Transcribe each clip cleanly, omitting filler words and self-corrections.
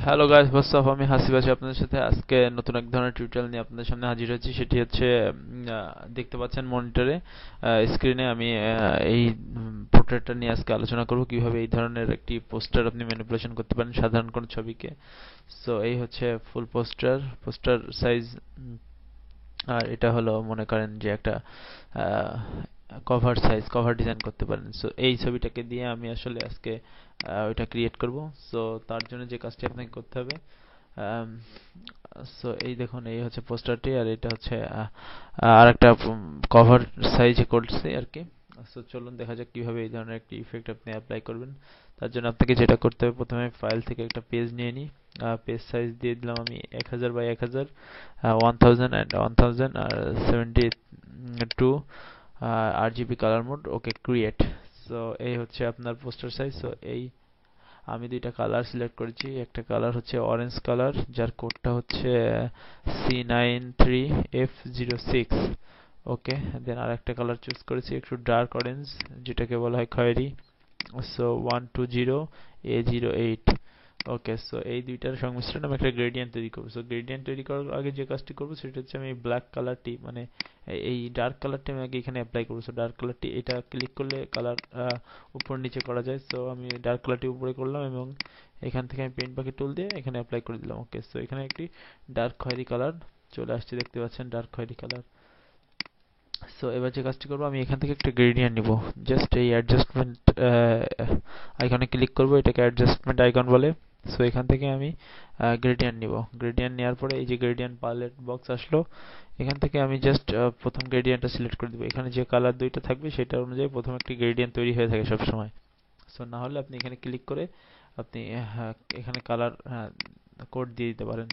Hello guys, what's up? আমি হাসিব আছি আপনাদের সাথে। আজকে নতুন এক ধরনের টিউটোরিয়াল নিয়ে আপনাদের সামনে হাজির হয়েছি। সেটি হচ্ছে দেখতে পাচ্ছেন মনিটরে, স্ক্রিনে আমি এই পোর্ট্রেটটা নিয়ে আজকে আলোচনা করব কিভাবে এই ধরনের একটি পোস্টার আপনি ম্যানিপুলেশন করতে পারেন সাধারণ কোনো ছবিকে। সো এই হচ্ছে ফুল পোস্টার, পোস্টার সাইজ। আর এটা হলো মনে করেন যে একটা কভার সাইজ, কভার ডিজাইন করতে পারেন। সো এই ছবিটাকে দিয়ে আমি আসলে আজকে ওইটা ক্রিয়েট করব। সো তার জন্য যে কাজটি আপনাকে করতে হবে, সো এই দেখুন, এই হচ্ছে পোস্টারটি, আর এটা হচ্ছে আর একটা কভার সাইজে করছি আর কি। সো চলুন দেখা যাক কিভাবে এই ধরনের একটি ইফেক্ট আপনি অ্যাপ্লাই করবেন। তার জন্য আপনাকে যেটা করতে হবে, প্রথমে ফাইল থেকে একটা পেজ নিয়ে নিই। পেজ সাইজ দিয়ে দিলাম আমি 1000 বাই 1000, 1000 and 1000, আর 72 RGB colour mode. Okay, create. So এই হচ্ছে আপনার পোস্টার সাইজ। সো এই আমি দুইটা কালার সিলেক্ট করেছি। একটা কালার হচ্ছে অরেঞ্জ কালার, যার কোডটা হচ্ছে C93F06। ওকে, দেন আর একটা কালার চুজ করেছি একটু ডার্ক অরেঞ্জ, যেটাকে বলা হয় খয়েরি। So 120A08। ওকে, সো এই দুইটার সংমিশ্রণে আমি একটা গ্রেডিয়েন্ট তৈরি করবো। সো গ্রেডিয়েন্ট তৈরি করার আগে যে কাজটি করবো সেটা হচ্ছে আমি ব্ল্যাক কালারটি, মানে এই ডার্ক কালারটি আমি আগে এখানে অ্যাপ্লাই করবো। সো ডার্ক কালারটি, এটা ক্লিক করলে কালার উপর নিচে করা যায়। সো আমি ডার্ক কালারটি উপরে করলাম এবং এখান থেকে আমি পেইন্ট বাকেট টুল দিয়ে এখানে অ্যাপ্লাই করে দিলাম। ওকে, সো এখানে একটি ডার্ক খয়েরি কালার চলে আসছে, দেখতে পাচ্ছেন, ডার্ক খয়েরি কালার। সো এবার যে কাজটি করবো, আমি এখান থেকে একটা গ্রেডিয়েন্ট নিব। জাস্ট এই অ্যাডজাস্টমেন্ট আইকনে ক্লিক করব, এটাকে অ্যাডজাস্টমেন্ট আইকন বলে। সো এখান থেকে আমি গ্রেডিয়েন্ট নিব। গ্রেডিয়েন্ট নেওয়ার পরে এই যে গ্রেডিয়েন্ট পালেট বক্স আসলো, এখান থেকে আমি জাস্ট প্রথম গ্রেডিয়েন্টটা সিলেক্ট করে দিব। এখানে যে কালার দুইটা থাকবে সেটা অনুযায়ী প্রথম একটি গ্রেডিয়েন্ট তৈরি হয়ে থাকে সব সময়। সো না হলে আপনি এখানে ক্লিক করে আপনি এখানে কালার কোড দিয়ে দিতে পারেন।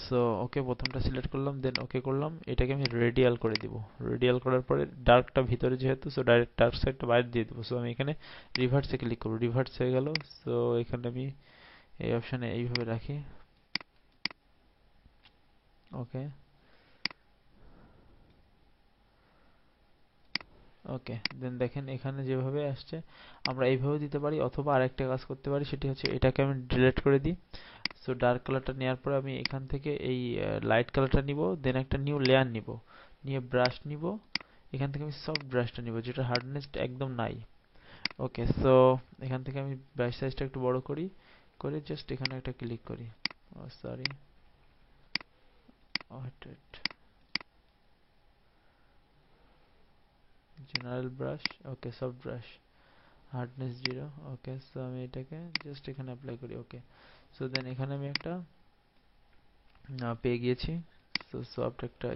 সো ওকে, প্রথমটা সিলেক্ট করলাম, দেন ওকে করলাম। এটাকে আমি রেডিয়াল করে দিব। রেডিয়াল করার পরে ডার্কটা ভিতরে যেহেতু, সো ডাইরেক্ট ডার্ক সাইডটা বাইরে দিয়ে দেবো। সো আমি এখানে রিভার্সে ক্লিক করব, রিভার্স হয়ে গেল। সো এখানে আমি এই অপশানে এইভাবে রাখি। ওকে, ওকে, দেন দেখেন এখানে যেভাবে আসছে আমরা এইভাবে দিতে পারি, অথবা আরেকটা কাজ করতে পারি, সেটি হচ্ছে এটাকে আমি ডিলিট করে দিই। সো ডার্ক কালারটা নেওয়ার পরে আমি এখান থেকে এই লাইট কালারটা নিব, দেন একটা নিউ লেয়ার নিব, নিয়ে ব্রাশ নিব। এখান থেকে আমি সফট ব্রাশটা নিব, যেটা হার্ডনেস একদম নাই। ওকে, সো এখান থেকে আমি ব্রাশ সাইজটা একটু বড় করি, করে জাস্ট এখানে একটা ক্লিক করি। Oh sorry, wait wait, general brush. Okay, soft brush, hardness 0। Okay, so আমি এটাকে জাস্ট এখানে অ্যাপ্লাই করি। ওকে, সো দেন এখানে আমি একটা পেয়ে গিয়েছি। সো সফট একটা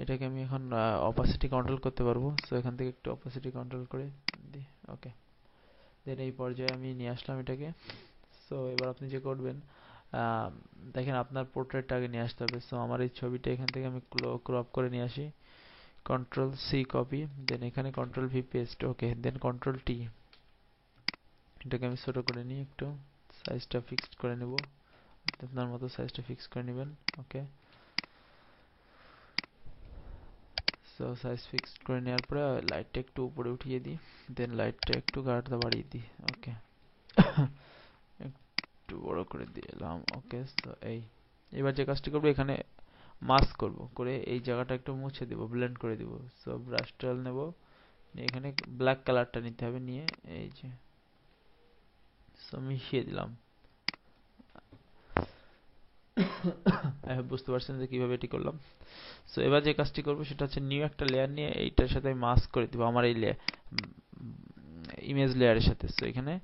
এটাকে আমি এখন অপাসিটি কন্ট্রোল করতে পারবো। সো এখান থেকে একটু অপাসিটি কন্ট্রোল করে দিই। ওকে, দেন এই পর্যায়ে আমি নিয়ে আসলাম এটাকে। সো এবার আপনি যে করবেন, দেখেন আপনার পোর্ট্রেটটা আগে নিয়ে আসতে হবে। সো আমার এই ছবিটা এখান থেকে আমি ক্রপ করে নিয়ে আসি। কন্ট্রোল সি কপি, দেন এখানে কন্ট্রোল ভি পেস্ট। ওকে, দেন কন্ট্রোল টি, এটাকে আমি ছোট করে নিই, একটু সাইজটা ফিক্সড করে নেব। আপনার মতো সাইজটা ফিক্স করে নেবেন। ওকে, সো সাইজ ফিক্সড করে নেওয়ার পরে লাইটটা একটু উপরে উঠিয়ে দিই, দেন লাইটটা একটু গাঢ়তা বাড়িয়ে দিই। ওকে, একটু বড় করে দিলাম। ওকে, সো এবার যে কাজটি করবো, এখানে মাস্ক করব, করে এই জায়গাটা একটু মুছে দেব, ব্লেন্ড করে দিব। সো ব্রাশ টুল নেব, এখানে ব্ল্যাক কালারটা নিতে হবে, নিয়ে এই যে সো মিশিয়ে দিলাম। বুঝতে পারছেন যে কিভাবে এটি করলাম। সো এবার যে কাজটি করব সেটা হচ্ছে নিউ একটা লেয়ার নিয়ে এইটার সাথে আমি মাস্ক করে দিব আমার এই ইমেজ লেয়ারের সাথে। সো এখানে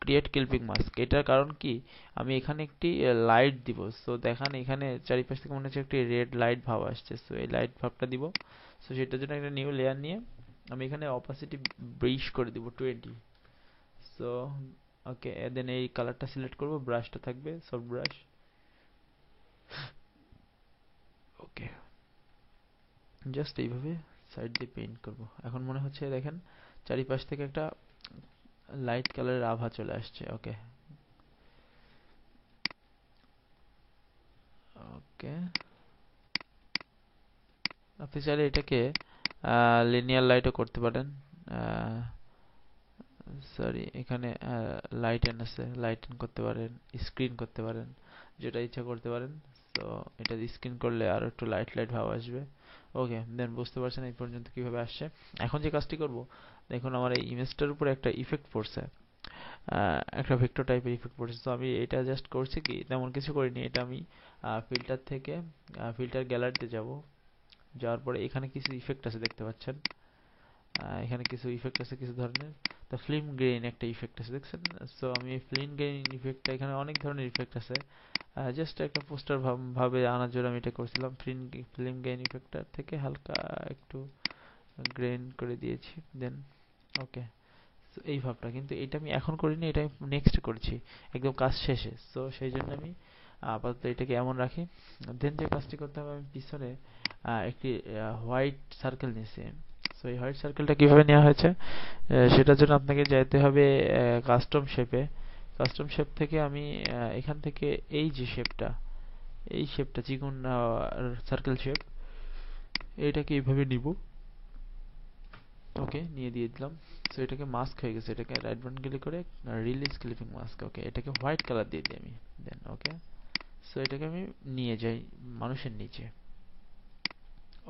ক্রিয়েট ক্লিপিং মাস্ক, এটার কারণ কি, আমি এখানে একটি লাইট দিব। সো দেখেন এখানে চারিপাশ থেকে মনে হচ্ছে একটি রেড লাইট ভাব আসছে। সো এই লাইট ভাবটা দিব। সো সেটার জন্য একটা নিউ লেয়ার নিয়ে আমি এখানে অপাসিটি 20 করে দিব, 20। সো ওকে, দেন এই কালারটা সিলেক্ট করব, ব্রাশটা থাকবে সফট ব্রাশ। ওকে, জাস্ট এইভাবে সাইড দিয়ে পেইন্ট করব। এখন মনে হচ্ছে দেখেন চারিপাশ থেকে একটা লাইট কালারের আভা চলে আসছে। ওকে, ওকে, আপনি চাইলে এটাকে লিনিয়ার লাইটও করতে পারেন। সরি, এখানে লাইটেন আছে, লাইটেন করতে পারেন, স্ক্রিন করতে পারেন, যেটা ইচ্ছা করতে পারেন। তো এটা স্ক্রিন করলে আরো একটু লাইট লাইট ভাব আসবে। ওকে, দেন বুঝতে পারছেন এই পর্যন্ত কিভাবে আসছে। এখন যে কাজটি করব, দেখুন আমার এই ইমেজটার উপরে একটা ইফেক্ট পড়ছে, একটা ভেক্টর টাইপের ইফেক্ট পড়ছে। তো আমি এটা জাস্ট করছি কি, তেমন কিছু করিনি। এটা আমি ফিল্টার থেকে ফিল্টার গ্যালারিতে যাব, যাওয়ার পরে এখানে কিছু ইফেক্ট আছে দেখতে পাচ্ছেন। এখানে কিছু ইফেক্ট আছে কিছু ধরনের। তো ফিল্ম গ্রেইন একটা ইফেক্ট আছে দেখছেন। সো আমি এই ফিল্ম গ্রেইন ইফেক্টটা, এখানে অনেক ধরনের ইফেক্ট আছে, জাস্ট একটা পোস্টার ভাবে আনার জন্য আমি এটা করছিলাম। ফিল্ম গ্রেইন ইফেক্টটার থেকে হালকা একটু গ্রেইন করে দিয়েছি। দেন ওকে, এই ভাবটা কিন্তু এটা আমি এখন করিনি, এটা আমি নেক্সট করছি একদম কাজ শেষে। সো সেই জন্য আমি আপাতত এটাকে এমন রাখি। দেন যে কাজটি করতে হবে, আমি পিছনে একটি হোয়াইট সার্কেল নিয়েছি। সো এই হোয়াইট সার্কেলটা কিভাবে নেওয়া হয়েছে, সেটার জন্য আপনাকে যেতে হবে কাস্টম শেপে। কাস্টম শেপ থেকে আমি এখান থেকে এই যে শেপটা, এই শেপটা চিকন সার্কেল শেপ, এইটাকে এইভাবে নিব। ওকে, নিয়ে দিয়ে দিলাম। সো এটাকে মাস্ক হয়ে গেছে, এটাকে রাইট বাটন ক্লিক করে রিলিজ ক্লিপিং মাস্ক। ওকে, এটাকে হোয়াইট কালার দিয়ে দিই আমি। দেন ওকে, সো এটাকে আমি নিয়ে যাই মানুষের নিচে।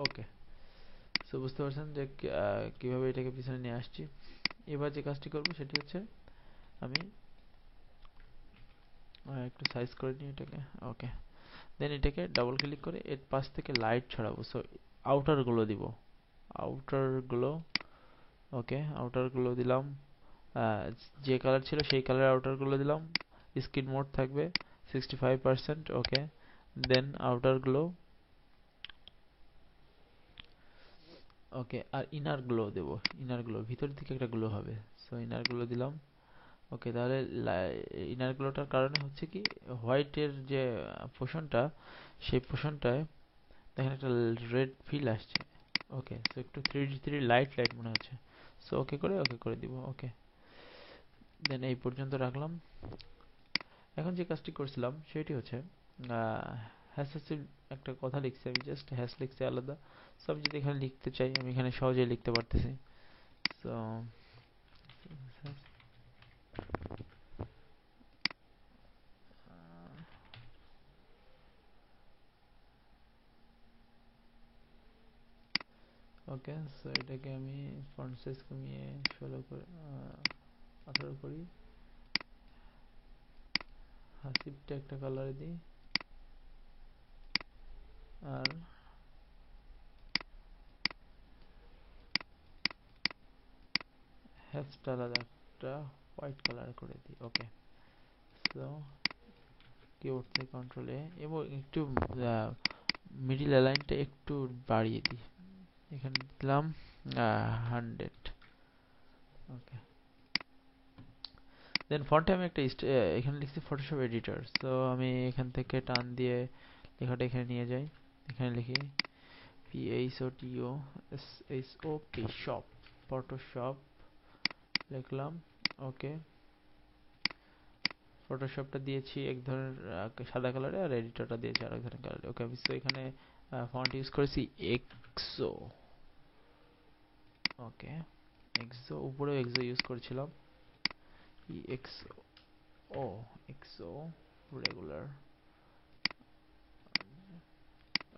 ওকে, সো বুঝতে পারছেন যে কিভাবে এটাকে পিছনে নিয়ে আসছি। এবার যে কাজটি করব সেটি হচ্ছে, আমি একটু সাইজ করে নিই এটাকে। ওকে, দেন এটাকে ডাবল ক্লিক করে এর পাশ থেকে লাইট ছড়াবো। সো আউটার গুলো দিব, আউটার গুলো। ওকে, আউটার গুলো দিলাম, যে কালার ছিল সেই কালার আউটার গুলো দিলাম। স্ক্রিন মোড থাকবে 65%। ওকে, দেন আউটার গ্লো। ওকে, আর ইনার গ্লো দেব। ইনার গ্লো ভিতর থেকে একটা গ্লো হবে। সো ইনার গ্লো দিলাম। ওকে, তাহলে ইনার গ্লোটার কারণে হচ্ছে কি, হোয়াইটের যে পোষণটা, সেই পোষণটায় দেখেন একটা রেড ফিল আসছে। ওকে, সো একটু 3D লাইট লাইট মনে হচ্ছে। সো ওকে করে দিব। ওকে, দেন এই পর্যন্ত রাখলাম। এখন যে কাজটি করছিলাম সেটি হচ্ছে, হ্যাশ একটা কথা লিখছি আমি, জাস্ট হ্যাশ লিখছি আলাদা। সো আমি যদি এখানে লিখতে চাই, আমি এখানে সহজেই লিখতে পারতেছি। সো ওকে, সো এটাকে আমি ফন্ট সাইজ কমিয়ে 16 করে 18 করি। হাসিবটা একটা কালার দিই, আর হ্যাশটা আলাদা একটা হোয়াইট কালার করে দিই। ওকে, সো কিবোর্ড থেকে কন্ট্রোল এ, এবং একটু মিডিল অ্যালাইনটা একটু বাড়িয়ে দিই। এখানে দিলাম 100। ওকে, দেন ফন্টে আমি একটা এখানে লিখছি ফটোশপ এডিটর। সো আমি এখান থেকে টান দিয়ে লেখাটা এখানে নিয়ে যাই। এখানে লিখি PHOTOSHOP, শপ, ফটোশপ লিখলাম। ওকে, ফটোশপটা দিয়েছি এক ধরনের সাদা কালারে, আর এডিটরটা দিয়েছি আরেক ধরনের কালারে। ওকে, আমি সো এখানে ফন্ট ইউজ করেছি এক্সো। ওকে, এক্সো, উপরেও এক্সো ইউজ করেছিলাম। এক্সো, ও এক্সো রেগুলার।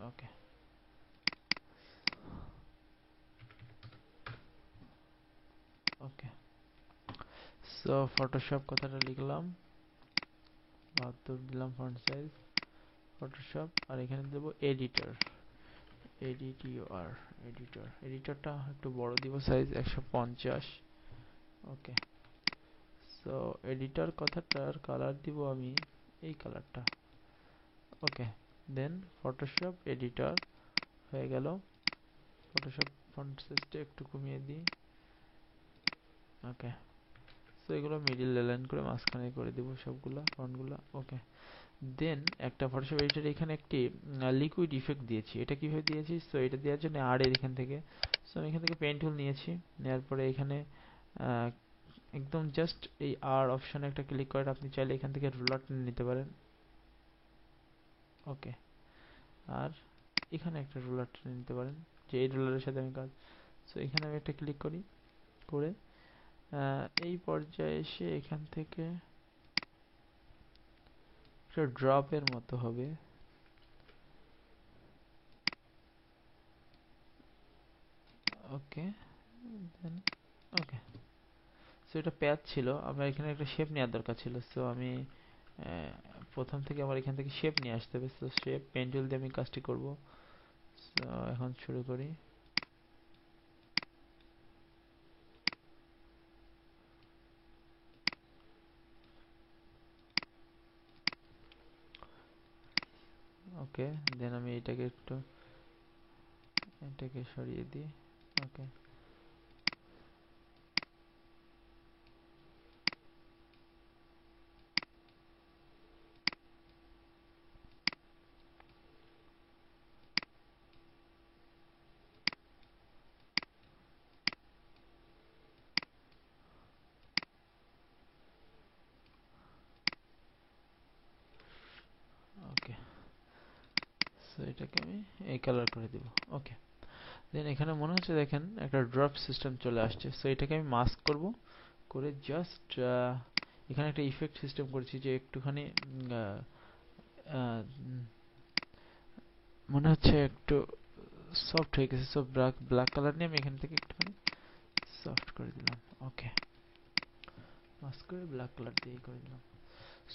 ওকে, ওকে, সো ফটোশপ কথাটা লিখলাম, 72 দিলাম ফন্ট সাইজ। ফটোশপ, আর এখানে দেব এডিটর, এডিটিওআর, এডিটর। এডিটরটা একটু বড় দিব, সাইজ 150। ওকে, সো এডিটর কথাটার কালার দিব আমি এই কালারটা। ওকে, দেন ফটোশপ এডিটর হয়ে গেল। ফটোশপ ফন্ট সাইজটা একটু কমিয়ে দিই। ওকে, সো এগুলো মিডিল অ্যালাইন করে মাঝখানে করে দিব সবগুলা ফন্টগুলা। ওকে, দেন একটা ফটোশপ এডিটর এখানে একটি লিকুইড ইফেক্ট দিয়েছি। এটা কিভাবে দিয়েছি, সো এটা দেওয়ার জন্য আর এর এখান থেকে, সো আমি এখান থেকে পেন টুল নিয়েছি। নেওয়ার পরে এখানে একদম জাস্ট এই আর অপশনে একটা ক্লিক করে আপনি চাইলে এখান থেকে রুলার টেনে নিতে পারেন। ওকে, আর এখানে একটা রুলার টেনে নিতে পারেন, যে এই রুলারের সাথে আমি কাজ। সো এখানে আমি একটা ক্লিক করি, করে এই পর্যায়ে এসে এখান থেকে একটা ড্রপের মতো হবে। ওকে, দেন ওকে। সো এটা প্যাচ ছিল, আমার এখানে একটা শেপ নেওয়ার দরকার ছিল। সো আমি প্রথম থেকে আমার এখান থেকে শেপ নিয়ে আসতে হবে। সো শেপ পেন টুল দিয়ে আমি কাজটি করব। সো এখন শুরু করি। ওকে, দেন আমি এটাকে সরিয়ে দিই। ওকে, ওকে। সো এটাকে আমি এই কালার করে দেব। ওকে, দেন এখানে মনে হচ্ছে দেখেন একটা ড্রপ সিস্টেম চলে আসছে। সো এটাকে আমি মাস্ক করব, করে জাস্ট এখানে একটা ইফেক্ট সিস্টেম করেছি যে একটুখানি মনে হচ্ছে একটু সফট হয়ে গেছে। সো ব্ল্যাক কালার নিয়ে আমি এখান থেকে একটুখানি সফট করে দিলাম। ওকে, মাস্ক করে ব্ল্যাক কালার দিয়ে করে দিলাম।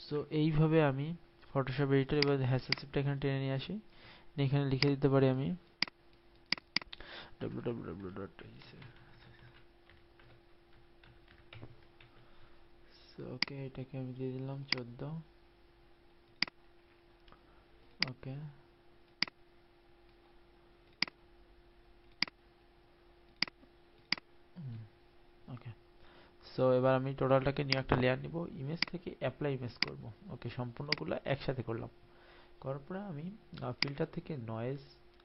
সো এইভাবে আমি ফটোশপ এডিটর এবার হ্যাসেলশিপটা এখানে টেনে নিয়ে আসি, এখানে লিখে দিতে পারি আমি www. সো ওকে, এটাকে আমি দিয়ে দিলাম 14। ওকে, ওকে। সো এবার আমি টোটালটাকে নিয়ে একটা লেয়ার নিব, ইমেজ থেকে অ্যাপ্লাই ইমেজ করব। ওকে, সম্পূর্ণগুলো একসাথে করলাম। করার পরে আমি ফিল্টার থেকে নয়েজ,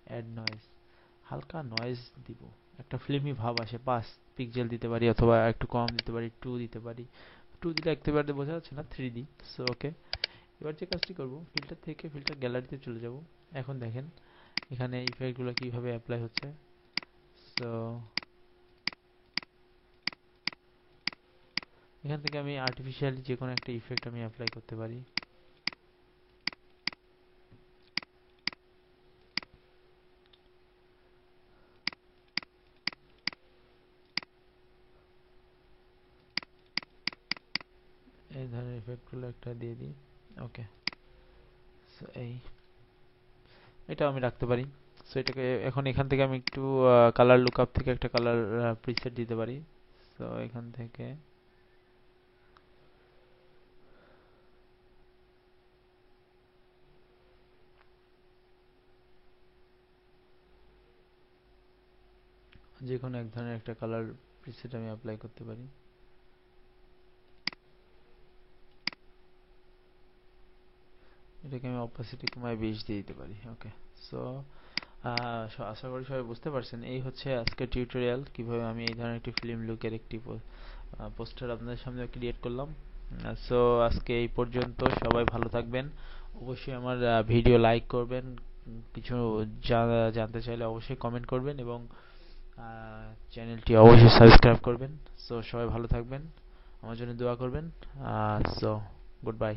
অ্যাড নয়েজ, হালকা নয়েজ দিব, একটা ফিল্মি ভাব আসে। 5 পিক্সেল দিতে পারি অথবা একটু কম দিতে পারি, 2 দিতে পারি। 2 দিলে একেবারে বোঝা যাচ্ছে না, 3 দিই। সো ওকে, এবার যে কাজটি করব, ফিল্টার থেকে ফিল্টার গ্যালারিতে চলে যাব। এখন দেখেন এখানে ইফেক্টগুলো কিভাবে অ্যাপ্লাই হচ্ছে। সো এখান থেকে আমি আর্টিফিশিয়ালি যে কোনো একটা ইফেক্ট আমি অ্যাপ্লাই করতে পারি। এই ধরনের ইফেক্টগুলো একটা দিয়ে দিই। ওকে, সো এটাও আমি রাখতে পারি। সো এটাকে এখন এখান থেকে আমি একটু কালার লুকআপ থেকে একটা কালার প্রিসেট দিতে পারি। সো এখান থেকে যে কোনো এক ধরনের একটা কালার প্রিসেট আমি অ্যাপ্লাই করতে পারি। এটাকে আমি অপাসিটি কমায় 20 দিয়ে দিতে পারি। ওকে, সো আশা করি সবাই বুঝতে পারছেন। এই হচ্ছে আজকের টিউটোরিয়াল, কিভাবে আমি এই ধরনের একটি ফিল্ম লুকের একটি পোস্টার আপনাদের সামনে ক্রিয়েট করলাম। সো আজকে এই পর্যন্ত, সবাই ভালো থাকবেন। অবশ্যই আমার ভিডিও লাইক করবেন, কিছু জানতে চাইলে অবশ্যই কমেন্ট করবেন, এবং চ্যানেলটি অবশ্যই সাবস্ক্রাইব করবেন। সো সবাই ভালো থাকবেন, আমার জন্য দোয়া করবেন। So good bye.